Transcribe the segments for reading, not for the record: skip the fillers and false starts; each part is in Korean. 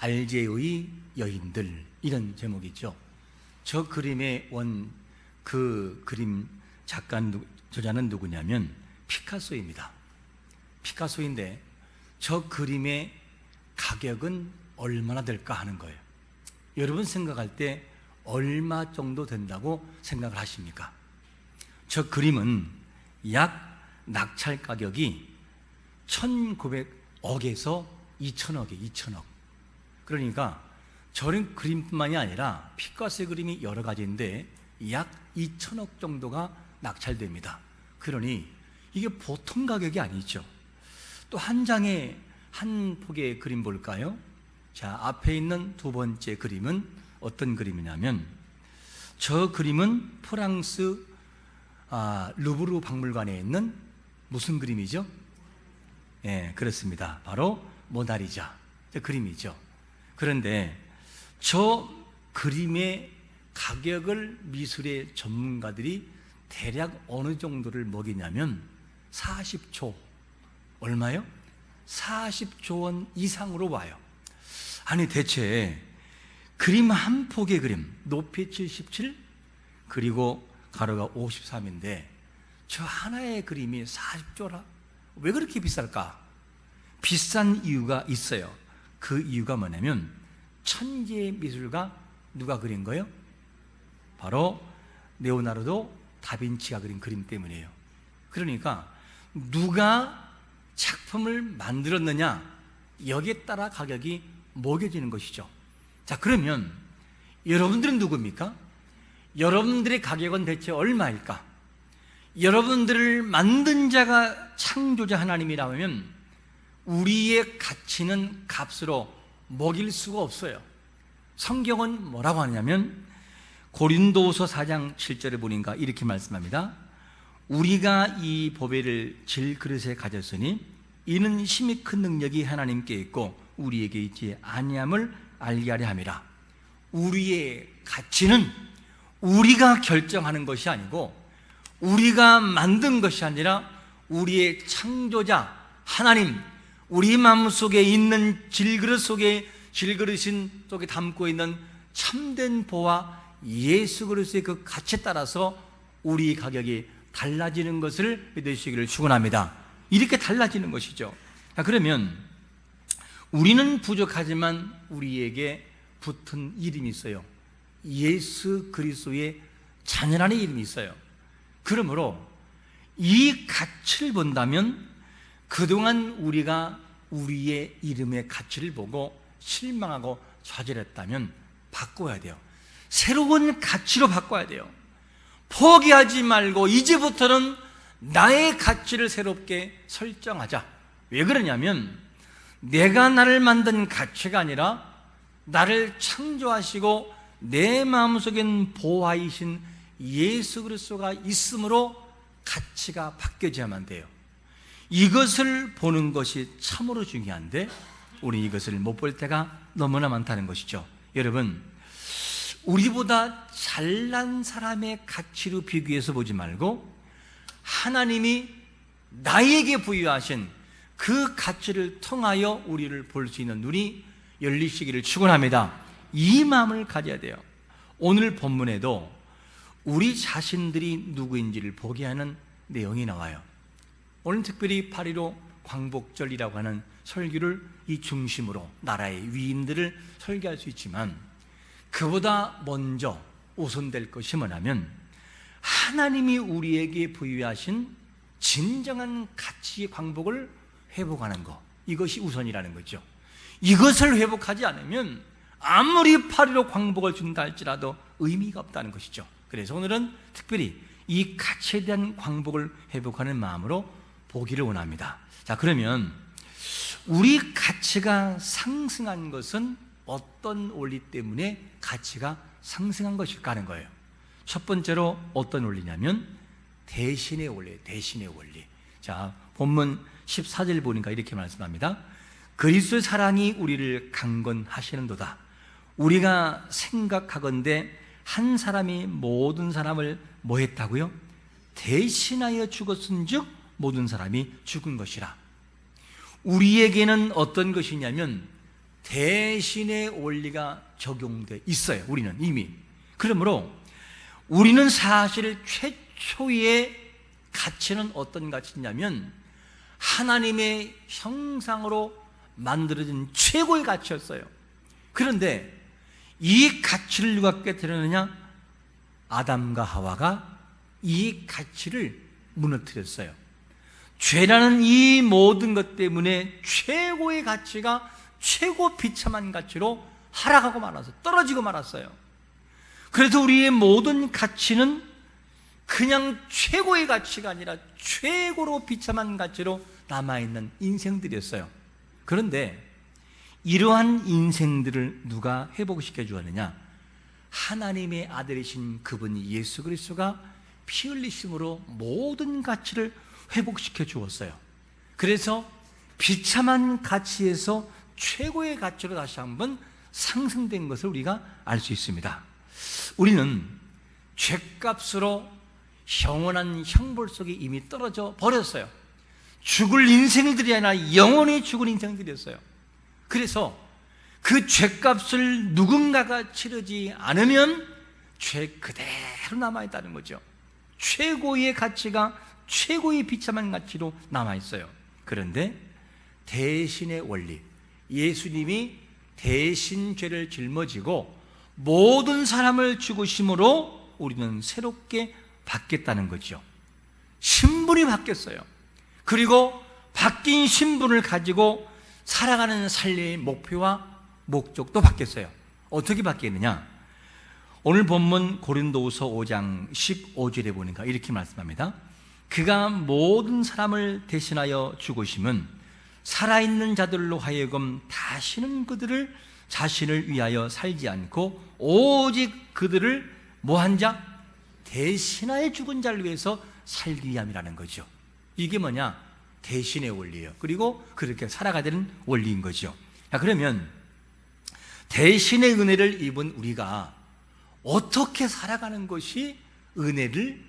알제의 여인들, 이런 제목이죠. 저 그림의 그 그림 저자는 누구냐면 피카소입니다. 피카소인데 저 그림의 가격은 얼마나 될까 하는 거예요. 여러분 생각할 때 얼마 정도 된다고 생각을 하십니까? 저 그림은 약 낙찰 가격이 1900억에서 2000억에 그러니까 저런 그림뿐만이 아니라 피카소의 그림이 여러 가지인데 약 2000억 정도가 낙찰됩니다. 그러니 이게 보통 가격이 아니죠. 또 한 장의 한 폭의 그림 볼까요? 자, 앞에 있는 두 번째 그림은 어떤 그림이냐면 저 그림은 프랑스 루브르 박물관에 있는 무슨 그림이죠? 그렇습니다. 바로 모나리자 그림이죠. 그런데 저 그림의 가격을 미술의 전문가들이 대략 어느 정도를 먹이냐면 40조, 얼마요? 40조 원 이상으로 와요. 아니 대체 그림 한 폭의 그림, 높이 77 그리고 가로가 53인데 저 하나의 그림이 40조라? 왜 그렇게 비쌀까? 비싼 이유가 있어요. 그 이유가 뭐냐면 천재 미술가 누가 그린 거예요? 바로 레오나르도 다빈치가 그린 그림 때문이에요. 그러니까 누가 작품을 만들었느냐, 여기에 따라 가격이 매겨지는 것이죠. 자, 그러면 여러분들은 누굽니까? 여러분들의 가격은 대체 얼마일까? 여러분들을 만든 자가 창조자 하나님이라면 우리의 가치는 값으로 먹일 수가 없어요. 성경은 뭐라고 하냐면 고린도후서 4장 7절에 보니까 이렇게 말씀합니다. 우리가 이 보배를 질그릇에 가졌으니 이는 힘이 큰 능력이 하나님께 있고 우리에게 있지 아니함을 알게 하려 함이라. 우리의 가치는 우리가 결정하는 것이 아니고 우리가 만든 것이 아니라 우리의 창조자 하나님, 우리 마음속에 있는 질그릇 속에 담고 있는 참된 보화 예수 그리스도의 그 가치에 따라서 우리 가격이 달라지는 것을 믿으시기를 축원합니다. 이렇게 달라지는 것이죠. 자, 그러면 우리는 부족하지만 우리에게 붙은 이름이 있어요. 예수 그리스도의 자녀라는 이름이 있어요. 그러므로 이 가치를 본다면 그동안 우리가 우리의 이름의 가치를 보고 실망하고 좌절했다면 바꿔야 돼요. 새로운 가치로 바꿔야 돼요. 포기하지 말고 이제부터는 나의 가치를 새롭게 설정하자. 왜 그러냐면 내가 나를 만든 가치가 아니라 나를 창조하시고 내 마음속엔 보화이신 예수 그리스도가 있으므로 가치가 바뀌어야만 돼요. 이것을 보는 것이 참으로 중요한데 우리 이것을 못 볼 때가 너무나 많다는 것이죠. 여러분, 우리보다 잘난 사람의 가치로 비교해서 보지 말고 하나님이 나에게 부여하신 그 가치를 통하여 우리를 볼 수 있는 눈이 열리시기를 축원합니다. 이 마음을 가져야 돼요. 오늘 본문에도 우리 자신들이 누구인지를 보게 하는 내용이 나와요. 오늘 특별히 8.15 광복절이라고 하는 설교를 이 중심으로 나라의 위인들을 설교할 수 있지만 그보다 먼저 우선될 것이 뭐냐면 하나님이 우리에게 부여하신 진정한 가치의 광복을 회복하는 것, 이것이 우선이라는 거죠. 이것을 회복하지 않으면 아무리 8.15 광복을 준다 할지라도 의미가 없다는 것이죠. 그래서 오늘은 특별히 이 가치에 대한 광복을 회복하는 마음으로 보기를 원합니다. 자, 그러면 우리 가치가 상승한 것은 어떤 원리 때문에 가치가 상승한 것일까 하는 거예요. 첫 번째로 어떤 원리냐면 대신의 원리, 대신의 원리. 자, 본문 14절 보니까 이렇게 말씀합니다. 그리스도의 사랑이 우리를 강건하시는도다. 우리가 생각하건대 한 사람이 모든 사람을 뭐 했다고요? 대신하여 죽었은즉 모든 사람이 죽은 것이라. 우리에게는 어떤 것이냐면 대신의 원리가 적용돼 있어요. 우리는 이미. 그러므로 우리는 사실 최초의 가치는 어떤 가치냐면 하나님의 형상으로 만들어진 최고의 가치였어요. 그런데 이 가치를 누가 깨뜨렸느냐? 아담과 하와가 이 가치를 무너뜨렸어요. 죄라는 이 모든 것 때문에 최고의 가치가 최고 비참한 가치로 하락하고 말았어요. 떨어지고 말았어요. 그래서 우리의 모든 가치는 그냥 최고의 가치가 아니라 최고로 비참한 가치로 남아있는 인생들이었어요. 그런데 이러한 인생들을 누가 회복시켜 주었느냐? 하나님의 아들이신 그분 예수 그리스도가 피 흘리심으로 모든 가치를 회복시켜 주었어요. 그래서 비참한 가치에서 최고의 가치로 다시 한번 상승된 것을 우리가 알 수 있습니다. 우리는 죄값으로 영원한 형벌 속에 이미 떨어져 버렸어요. 죽을 인생들이 아니라 영원히 죽을 인생들이었어요. 그래서 그 죄값을 누군가가 치르지 않으면 죄 그대로 남아있다는 거죠. 최고의 가치가 최고의 비참한 가치로 남아있어요. 그런데 대신의 원리, 예수님이 대신 죄를 짊어지고 모든 사람을 죽으심으로 우리는 새롭게 바뀌었다는 거죠. 신분이 바뀌었어요. 그리고 바뀐 신분을 가지고 살아가는 삶의 목표와 목적도 바뀌었어요. 어떻게 바뀌었느냐? 오늘 본문 고린도후서 5장 15절에 보니까 이렇게 말씀합니다. 그가 모든 사람을 대신하여 죽으심은 살아있는 자들로 하여금 다시는 그들을 자신을 위하여 살지 않고 오직 그들을 뭐한 자? 대신하여 죽은 자를 위해서 살기 위함이라는 거죠. 이게 뭐냐? 대신의 원리예요. 그리고 그렇게 살아가야 되는 원리인 거죠. 자, 그러면 대신의 은혜를 입은 우리가 어떻게 살아가는 것이 은혜를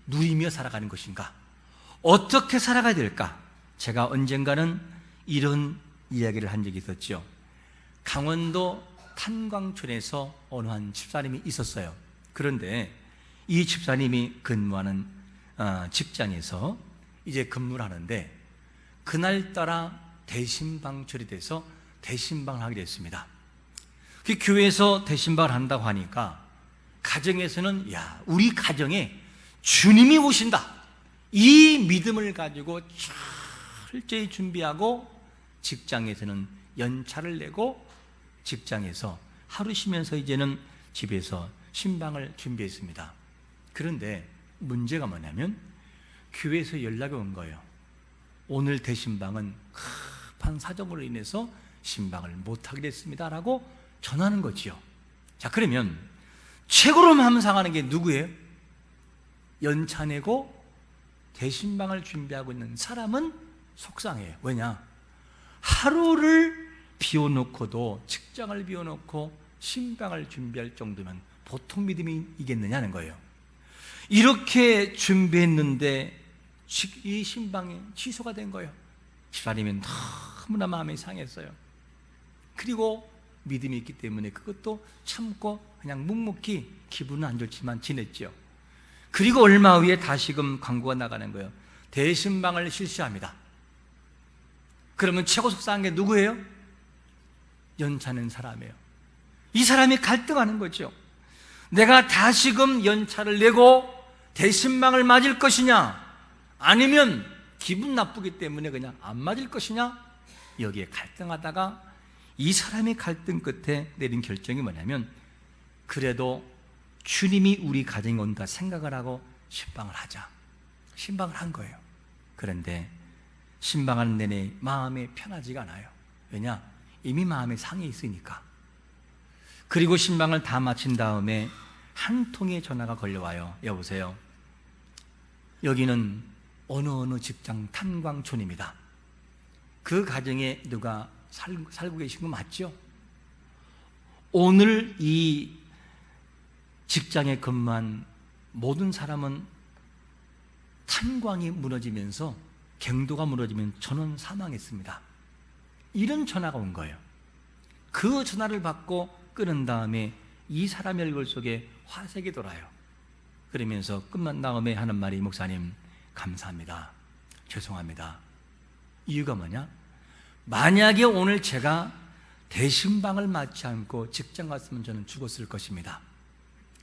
누리며 살아가는 것인가? 어떻게 살아가야 될까? 제가 언젠가는 이런 이야기를 한 적이 있었죠. 강원도 탄광촌에서 어느 한 집사님이 있었어요. 그런데 이 집사님이 근무하는 직장에서 이제 근무를 하는데 그날따라 대신방철이 돼서 대신방을 하게 됐습니다. 그 교회에서 대신방을 한다고 하니까 가정에서는 야, 우리 가정에 주님이 오신다, 이 믿음을 가지고 철저히 준비하고 직장에서는 연차를 내고 직장에서 하루 쉬면서 이제는 집에서 신방을 준비했습니다. 그런데 문제가 뭐냐면 교회에서 연락이 온 거예요. 오늘 대신방은 급한 사정으로 인해서 신방을 못하게 됐습니다 라고 전하는 거지요. 자, 그러면 최고로 마음 상하는 게 누구예요? 연차 내고 대신방을 준비하고 있는 사람은 속상해요. 왜냐? 하루를 비워놓고도, 직장을 비워놓고 신방을 준비할 정도면 보통 믿음이 이겠느냐는 거예요. 이렇게 준비했는데 이 신방이 취소가 된 거예요. 집사님은 너무나 마음이 상했어요. 그리고 믿음이 있기 때문에 그것도 참고 그냥 묵묵히 기분은 안 좋지만 지냈죠. 그리고 얼마 후에 다시금 광고가 나가는 거예요. 대신방을 실시합니다. 그러면 최고 속상한 게 누구예요? 연차는 사람이에요. 이 사람이 갈등하는 거죠. 내가 다시금 연차를 내고 대신방을 맞을 것이냐, 아니면 기분 나쁘기 때문에 그냥 안 맞을 것이냐, 여기에 갈등하다가 이 사람의 갈등 끝에 내린 결정이 뭐냐면 그래도 주님이 우리 가정에 온다 생각을 하고 신방을 하자, 신방을 한 거예요. 그런데 신방하는 내내 마음이 편하지가 않아요. 왜냐? 이미 마음에 상해 있으니까. 그리고 신방을 다 마친 다음에 한 통의 전화가 걸려와요. 여보세요, 여기는 어느 직장 탄광촌입니다. 그 가정에 누가 살고 계신 거 맞죠? 오늘 이 직장에 근무한 모든 사람은 탄광이 무너지면서 경도가 무너지면 전원 사망했습니다. 이런 전화가 온 거예요. 그 전화를 받고 끊은 다음에 이 사람의 얼굴 속에 화색이 돌아요. 그러면서 끝난 다음에 하는 말이, 목사님 감사합니다, 죄송합니다. 이유가 뭐냐? 만약에 오늘 제가 대신방을 맞지 않고 직장 갔으면 저는 죽었을 것입니다.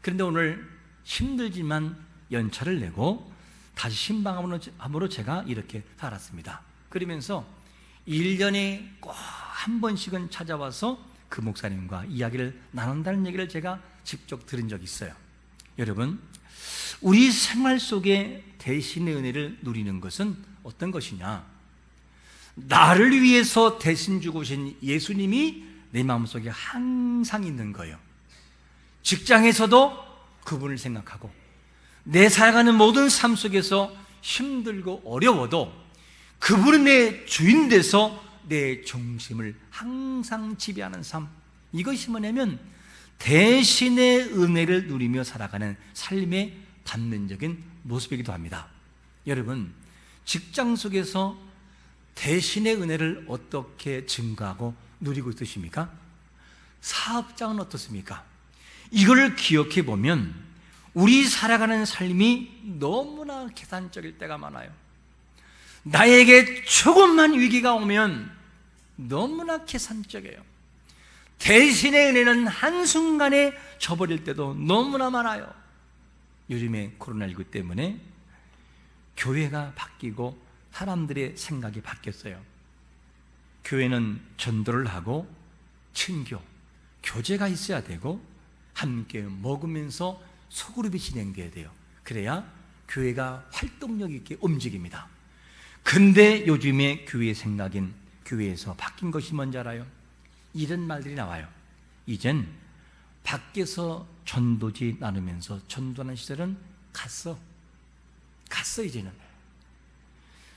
그런데 오늘 힘들지만 연차를 내고 다시 신방함으로 제가 이렇게 살았습니다. 그러면서 1년에 꼭 한 번씩은 찾아와서 그 목사님과 이야기를 나눈다는 얘기를 제가 직접 들은 적이 있어요. 여러분, 우리 생활 속에 대신의 은혜를 누리는 것은 어떤 것이냐? 나를 위해서 대신 죽으신 예수님이 내 마음속에 항상 있는 거예요. 직장에서도 그분을 생각하고, 내 살아가는 모든 삶 속에서 힘들고 어려워도 그분은 내 주인 돼서 내 중심을 항상 지배하는 삶, 이것이 뭐냐면 대신의 은혜를 누리며 살아가는 삶의 단면적인 모습이기도 합니다. 여러분, 직장 속에서 대신의 은혜를 어떻게 증거하고 누리고 있으십니까? 사업장은 어떻습니까? 이걸 기억해 보면 우리 살아가는 삶이 너무나 계산적일 때가 많아요. 나에게 조금만 위기가 오면 너무나 계산적이에요. 대신의 은혜는 한순간에 져버릴 때도 너무나 많아요. 요즘에 코로나19 때문에 교회가 바뀌고 사람들의 생각이 바뀌었어요. 교회는 전도를 하고 친교, 교제가 있어야 되고 함께 먹으면서 소그룹이 진행돼야 돼요. 그래야 교회가 활동력 있게 움직입니다. 근데 요즘에 교회 생각인, 교회에서 바뀐 것이 뭔지 알아요? 이런 말들이 나와요. 이젠 밖에서 전도지 나누면서 전도하는 시절은 갔어 이제는.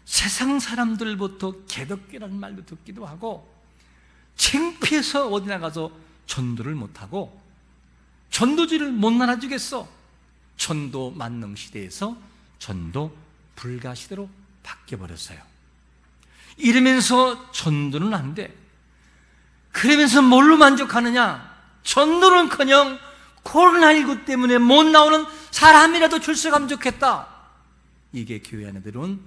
세상 사람들부터 개덕기라는 말도 듣기도 하고, 창피해서 어디 나가서 전도를 못하고 전도지를 못 나눠주겠어. 전도 만능 시대에서 전도 불가 시대로 바뀌어버렸어요. 이러면서 전도는 안 돼. 그러면서 뭘로 만족하느냐? 전도는커녕 코로나19 때문에 못 나오는 사람이라도 출석하면 좋겠다. 이게 교회 안에 들어온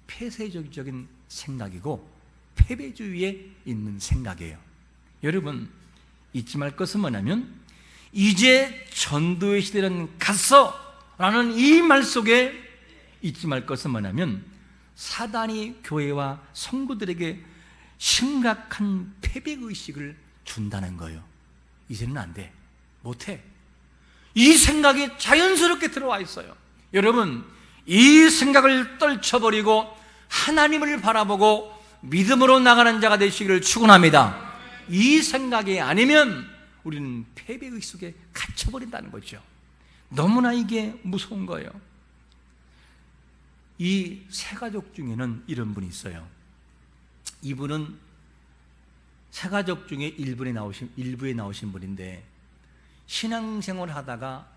폐쇄적인 생각이고 패배주의에 있는 생각이에요. 여러분, 잊지 말 것은 뭐냐면 이제 전도의 시대는 갔어 라는 이 말 속에 잊지 말 것은 뭐냐면 사단이 교회와 성도들에게 심각한 패배의식을 준다는 거예요. 이제는 안 돼, 못해. 이 생각이 자연스럽게 들어와 있어요. 여러분, 이 생각을 떨쳐버리고 하나님을 바라보고 믿음으로 나가는 자가 되시기를 축원합니다. 이 생각이 아니면 우리는 패배의식 속에 갇혀버린다는 거죠. 너무나 이게 무서운 거예요. 이 세 가족 중에는 이런 분이 있어요. 이분은 세 가족 중에 일부에 나오신 분인데 신앙생활을 하다가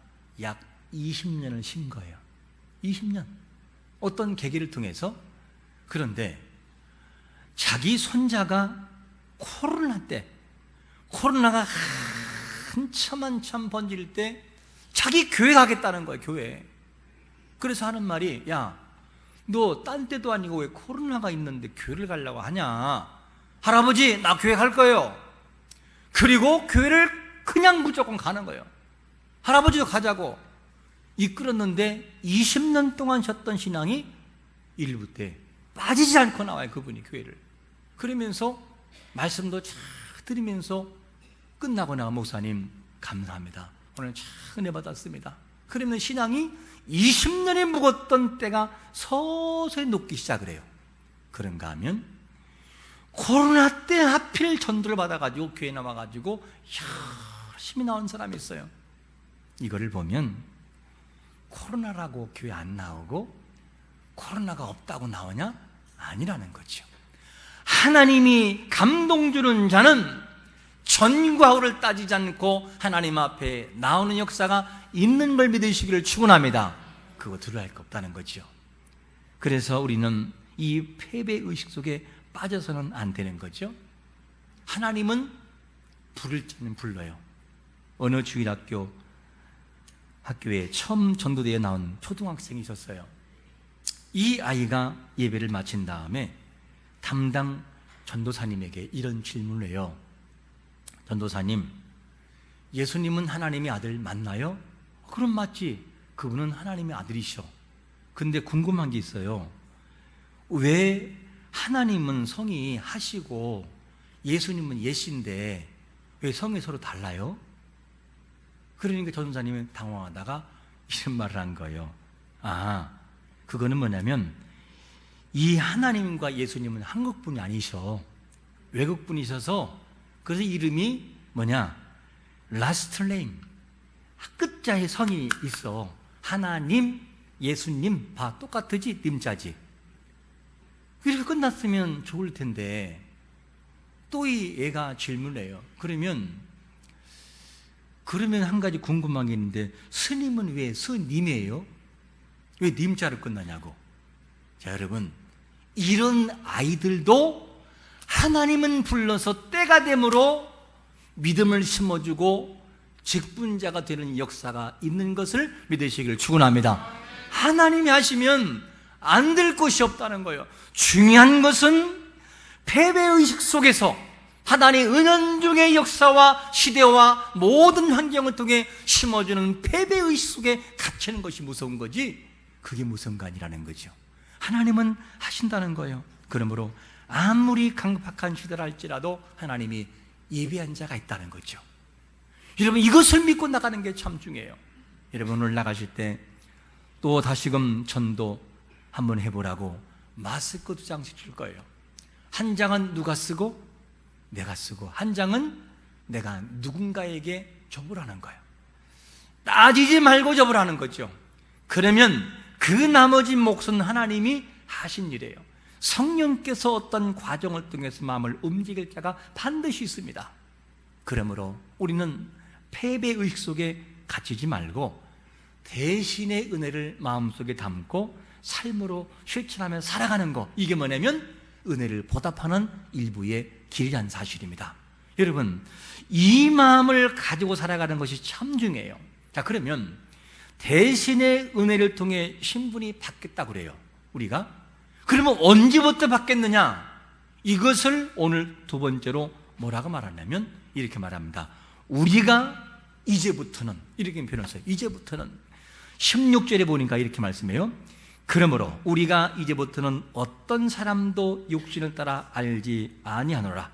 약 20년을 쉰 거예요. 20년. 어떤 계기를 통해서. 그런데 자기 손자가 코로나 때, 코로나가 한참 번질 때 자기 교회 가겠다는 거예요. 교회. 그래서 하는 말이, 야, 너 딴 데도 아니고 왜 코로나가 있는데 교회를 가려고 하냐? 할아버지, 나 교회 갈 거예요. 그리고 교회를 그냥 무조건 가는 거예요. 할아버지도 가자고 이끌었는데 20년 동안 셨던 신앙이 일부 때 빠지지 않고 나와요. 그분이 교회를. 그러면서 말씀도 쫙 드리면서 끝나고 나가, 목사님 감사합니다, 오늘 참 은혜 받았습니다. 그러면 신앙이 20년이 묵었던 때가 서서히 녹기 시작을 해요. 그런가 하면 코로나 때 하필 전도를 받아가지고 교회 나와가지고 열심히 나온 사람이 있어요. 이거를 보면 코로나라고 교회 안 나오고 코로나가 없다고 나오냐? 아니라는 거죠. 하나님이 감동 주는 자는 전과 후를 따지지 않고 하나님 앞에 나오는 역사가 있는 걸 믿으시기를 축원합니다. 그거 두려워할 거 없다는 거죠. 그래서 우리는 이 패배의식 속에 빠져서는 안 되는 거죠. 하나님은 불을 쬐는 불러요. 어느 학교에 처음 전도대에 나온 초등학생이 있었어요. 이 아이가 예배를 마친 다음에 담당 전도사님에게 이런 질문을 해요. 전도사님, 예수님은 하나님의 아들 맞나요? 그럼 맞지. 그분은 하나님의 아들이셔. 근데 궁금한 게 있어요. 왜 하나님은 성이 하시고 예수님은 예신데 왜 성이 서로 달라요? 그러니까 전도사님은 당황하다가 이런 말을 한 거예요. 그거는 뭐냐면 이 하나님과 예수님은 한국분이 아니셔. 외국분이셔서 그래서 이름이 뭐냐? 라스트 네임, 끝자에 성이 있어. 하나님, 예수님 다 똑같으지? 님자지. 이렇게 끝났으면 좋을 텐데 또 이 애가 질문해요. 그러면 한 가지 궁금한 게 있는데 스님은 왜 스님이에요? 왜 님자로 끝나냐고. 자, 여러분, 이런 아이들도 하나님은 불러서 때가 되므로 믿음을 심어주고 직분자가 되는 역사가 있는 것을 믿으시기를 축원합니다. 하나님이 하시면 안 될 것이 없다는 거예요. 중요한 것은 패배의식 속에서 하나님의 은연중의 역사와 시대와 모든 환경을 통해 심어주는 패배의식 속에 갇히는 것이 무서운 거지, 그게 무서운 거 아니라는 거죠. 하나님은 하신다는 거예요. 그러므로 아무리 강팍한 시대라 할지라도 하나님이 예비한 자가 있다는 거죠. 여러분, 이것을 믿고 나가는 게 참 중요해요. 여러분, 오늘 나가실 때 또 다시금 전도 한번 해보라고 마스크 2장씩 줄 거예요. 한 장은 누가 쓰고 내가 쓰고, 한 장은 내가 누군가에게 줘보라는 거예요. 따지지 말고 줘보라는 거죠. 그러면 그 나머지 몫은 하나님이 하신 일이에요. 성령께서 어떤 과정을 통해서 마음을 움직일 자가 반드시 있습니다. 그러므로 우리는 패배의식 속에 갇히지 말고 대신의 은혜를 마음속에 담고 삶으로 실천하며 살아가는 거, 이게 뭐냐면 은혜를 보답하는 일부의 길이란 사실입니다. 여러분, 이 마음을 가지고 살아가는 것이 참 중요해요. 자, 그러면 대신의 은혜를 통해 신분이 바뀌었다고 그래요, 우리가. 그러면 언제부터 바뀌었느냐? 이것을 오늘 두 번째로 뭐라고 말하냐면 이렇게 말합니다. 우리가 이제부터는, 이렇게 표현했어요. 이제부터는 16절에 보니까 이렇게 말씀해요. 그러므로 우리가 이제부터는 어떤 사람도 육신을 따라 알지 아니하노라.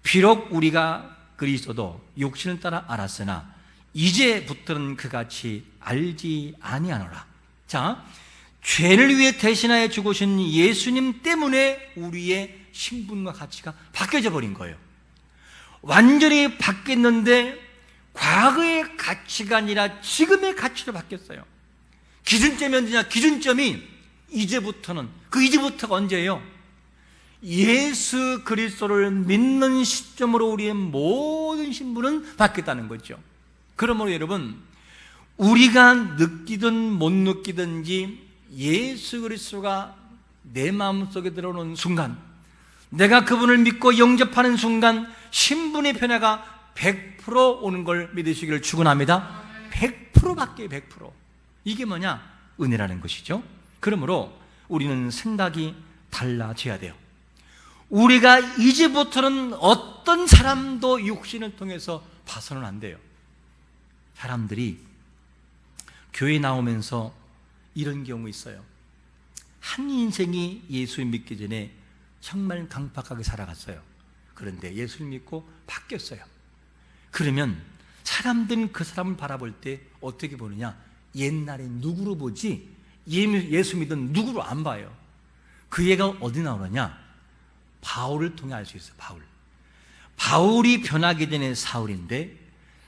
비록 우리가 그리스도도 육신을 따라 알았으나 이제부터는 그같이 알지 아니하노라. 자, 죄를 위해 대신하여 죽으신 예수님 때문에 우리의 신분과 가치가 바뀌어져 버린 거예요. 완전히 바뀌었는데 과거의 가치가 아니라 지금의 가치로 바뀌었어요. 기준점이 언제냐? 기준점이 이제부터는, 그 이제부터가 언제예요? 예수 그리스도를 믿는 시점으로 우리의 모든 신분은 바뀌었다는 거죠. 그러므로 여러분, 우리가 느끼든 못 느끼든지 예수 그리스도가 내 마음속에 들어오는 순간, 내가 그분을 믿고 영접하는 순간 신분의 변화가 100% 오는 걸 믿으시기를 축원합니다. 100% 바뀌어요. 100%. 이게 뭐냐? 은혜라는 것이죠. 그러므로 우리는 생각이 달라져야 돼요. 우리가 이제부터는 어떤 사람도 육신을 통해서 봐서는 안 돼요. 사람들이 교회 나오면서 이런 경우 있어요. 한 인생이 예수를 믿기 전에 정말 강팍하게 살아갔어요. 그런데 예수를 믿고 바뀌었어요. 그러면 사람들은 그 사람을 바라볼 때 어떻게 보느냐? 옛날에 누구로 보지 예수 믿은 누구로 안 봐요. 그 얘가 어디 나오느냐? 바울을 통해 알 수 있어요. 바울이 변하기 전에 사울인데,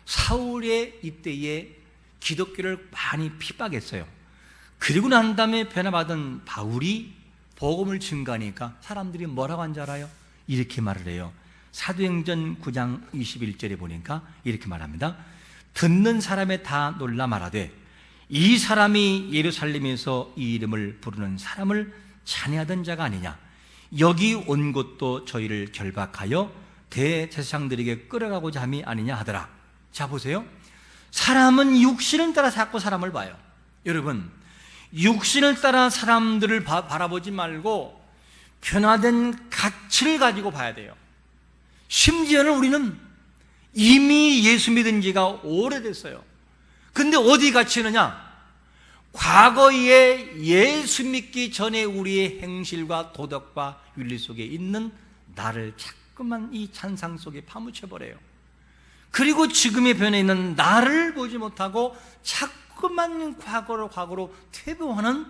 사울의 이때에 기독교를 많이 핍박했어요. 그리고 난 다음에 변화받은 바울이 복음을 증거하니까 사람들이 뭐라고 한 줄 알아요? 이렇게 말을 해요. 사도행전 9장 21절에 보니까 이렇게 말합니다. 듣는 사람에 다 놀라 말하되 이 사람이 예루살렘에서 이 이름을 부르는 사람을 찬양하던 자가 아니냐? 여기 온 곳도 저희를 결박하여 대제사장들에게 끌어가고자 함이 아니냐 하더라. 자, 보세요. 사람은 육신을 따라 자꾸 사람을 봐요. 여러분, 육신을 따라 사람들을 바라보지 말고 변화된 가치를 가지고 봐야 돼요. 심지어는 우리는 이미 예수 믿은 지가 오래됐어요. 근데 어디 갇혀 있느냐? 과거에 예수 믿기 전에 우리의 행실과 도덕과 윤리 속에 있는 나를 자꾸만 이 찬상 속에 파묻혀버려요. 그리고 지금의 변해 있는 나를 보지 못하고 자꾸만 과거로 퇴보하는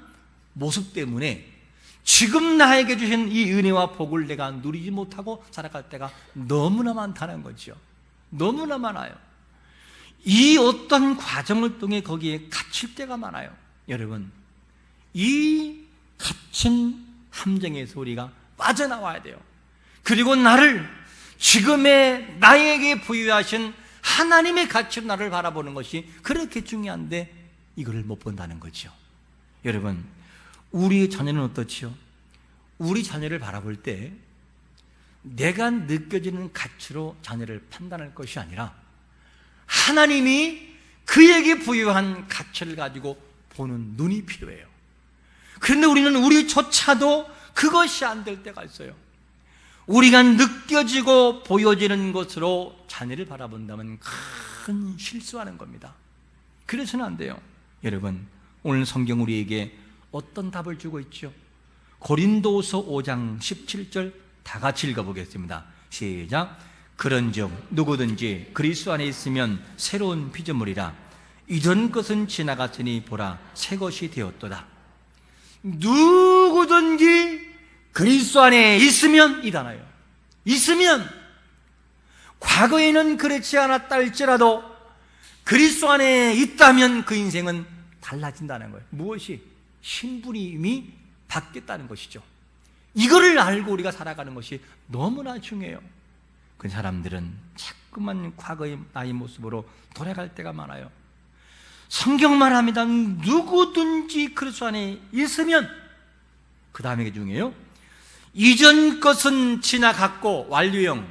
모습 때문에 지금 나에게 주신 이 은혜와 복을 내가 누리지 못하고 살아갈 때가 너무나 많다는 거죠. 너무나 많아요. 이 어떤 과정을 통해 거기에 갇힐 때가 많아요. 여러분, 이 갇힌 함정에서 우리가 빠져나와야 돼요. 그리고 나를 지금의 나에게 부여하신 하나님의 가치로 나를 바라보는 것이 그렇게 중요한데 이걸 못 본다는 거죠. 여러분, 우리 자녀는 어떻지요? 우리 자녀를 바라볼 때 내가 느껴지는 가치로 자녀를 판단할 것이 아니라 하나님이 그에게 부여한 가치를 가지고 보는 눈이 필요해요. 그런데 우리는 우리조차도 그것이 안 될 때가 있어요. 우리가 느껴지고 보여지는 것으로 자녀를 바라본다면 큰 실수하는 겁니다. 그래서는 안 돼요. 여러분, 오늘 성경 우리에게 어떤 답을 주고 있죠? 고린도서 5장 17절 다 같이 읽어보겠습니다. 시작. 그런즉 누구든지 그리스도 안에 있으면 새로운 피조물이라. 이전 것은 지나갔으니 보라 새 것이 되었도다. 누구든지 그리스도 안에 있으면 이 단어예요. 있으면, 과거에는 그렇지 않았다 할지라도 그리스도 안에 있다면 그 인생은 달라진다는 거예요. 무엇이? 신분이 이미 바뀌었다는 것이죠. 이거를 알고 우리가 살아가는 것이 너무나 중요해요. 그 사람들은 자꾸만 과거의 나의 모습으로 돌아갈 때가 많아요. 성경 말합니다. 누구든지 그리스도 안에 있으면, 그 다음에 중요해요. 이전 것은 지나갔고 완료형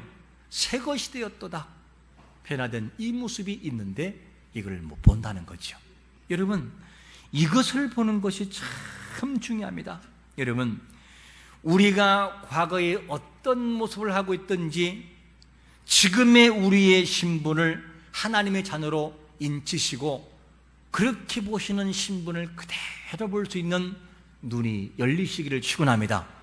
새 것이 되었도다. 변화된 이 모습이 있는데 이걸 못 본다는 거죠. 여러분, 이것을 보는 것이 참 중요합니다. 여러분, 우리가 과거에 어떤 모습을 하고 있든지 지금의 우리의 신분을 하나님의 자녀로 인치시고 그렇게 보시는 신분을 그대로 볼 수 있는 눈이 열리시기를 축원합니다.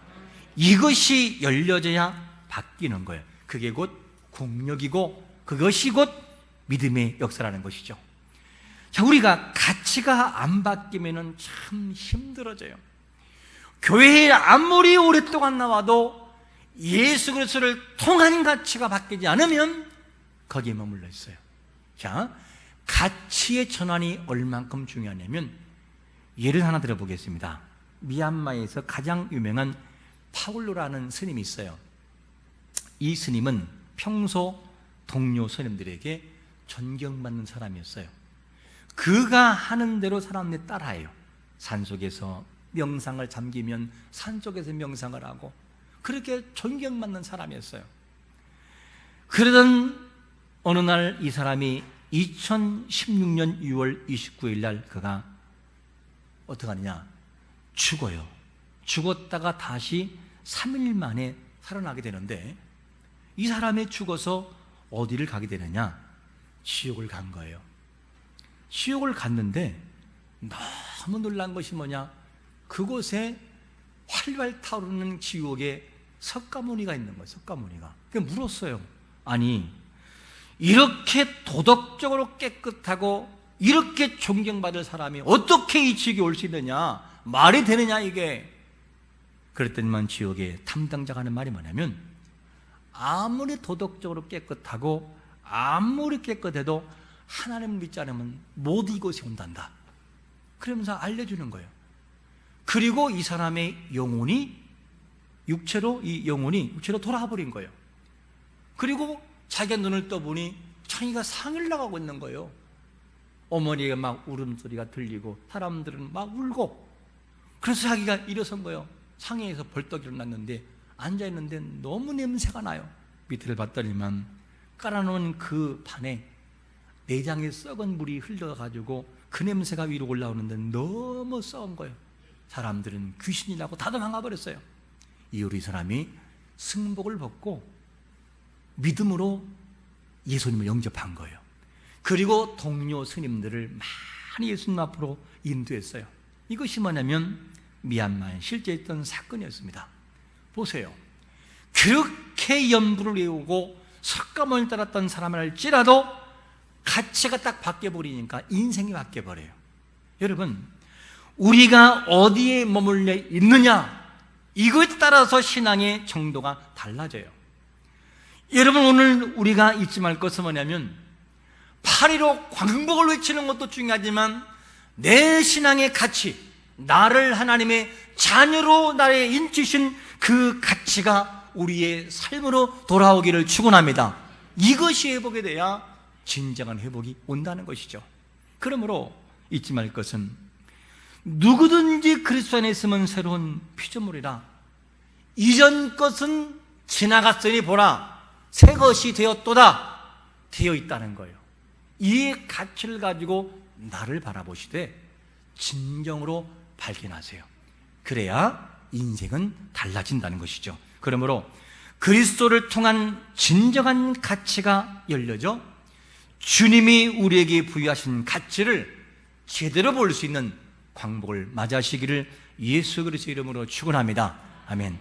이것이 열려져야 바뀌는 거예요. 그게 곧 국력이고 그것이 곧 믿음의 역사라는 것이죠. 자, 우리가 가치가 안 바뀌면 참 힘들어져요. 교회에 아무리 오랫동안 나와도 예수 그리스도를 통한 가치가 바뀌지 않으면 거기에 머물러 있어요. 자, 가치의 전환이 얼만큼 중요하냐면 예를 하나 들어보겠습니다. 미얀마에서 가장 유명한 파울로라는 스님이 있어요. 이 스님은 평소 동료 스님들에게 존경받는 사람이었어요. 그가 하는 대로 사람들이 따라해요. 산속에서 명상을 잠기면 산속에서 명상을 하고 그렇게 존경받는 사람이었어요. 그러던 어느 날 이 사람이 2016년 6월 29일 날 그가 어떻게 하느냐? 죽어요. 죽었다가 다시 3일 만에 살아나게 되는데 이 사람이 죽어서 어디를 가게 되느냐? 지옥을 간 거예요. 지옥을 갔는데 너무 놀란 것이 뭐냐? 그곳에 활활 타오르는 지옥에 석가모니가 있는 거예요. 석가모니가. 그래서 물었어요. 아니, 이렇게 도덕적으로 깨끗하고 이렇게 존경받을 사람이 어떻게 이 지옥에 올 수 있느냐? 말이 되느냐 이게? 그랬더니만 지옥의 담당자가 하는 말이 뭐냐면 아무리 도덕적으로 깨끗하고 아무리 깨끗해도 하나님을 믿지 않으면 못 이곳에 온단다. 그러면서 알려주는 거예요. 그리고 이 사람의 영혼이 육체로 돌아와 버린 거예요. 그리고 자기가 눈을 떠보니 자기가 상을 나가고 있는 거예요. 어머니가 막 울음소리가 들리고 사람들은 막 울고, 그래서 자기가 일어선 거예요. 상해에서 벌떡 일어났는데 앉아있는데 너무 냄새가 나요. 밑을 봤더니만 깔아놓은 그 판에 내장에 썩은 물이 흘러가지고 그 냄새가 위로 올라오는데 너무 썩은 거예요. 사람들은 귀신이라고 다 도망가버렸어요. 이후로 이 사람이 승복을 벗고 믿음으로 예수님을 영접한 거예요. 그리고 동료 스님들을 많이 예수님 앞으로 인도했어요. 이것이 뭐냐면 미얀마에 실제 있던 사건이었습니다. 보세요. 그렇게 염불을 외우고 석가모니를 따랐던 사람을 할지라도 가치가 딱 바뀌어버리니까 인생이 바뀌어버려요. 여러분, 우리가 어디에 머물러 있느냐, 이것에 따라서 신앙의 정도가 달라져요. 여러분, 오늘 우리가 잊지 말 것은 뭐냐면 8.15 광복을 외치는 것도 중요하지만 내 신앙의 가치, 나를 하나님의 자녀로 나에 인치신 그 가치가 우리의 삶으로 돌아오기를 축원합니다. 이것이 회복이 돼야 진정한 회복이 온다는 것이죠. 그러므로 잊지 말 것은 누구든지 그리스도 안에 있으면 새로운 피조물이라. 이전 것은 지나갔으니 보라, 새 것이 되었도다, 되어 있다는 거예요. 이 가치를 가지고 나를 바라보시되 진정으로 발견하세요. 그래야 인생은 달라진다는 것이죠. 그러므로 그리스도를 통한 진정한 가치가 열려져 주님이 우리에게 부여하신 가치를 제대로 볼 수 있는 광복을 맞이하시기를 예수 그리스도의 이름으로 축원합니다. 아멘.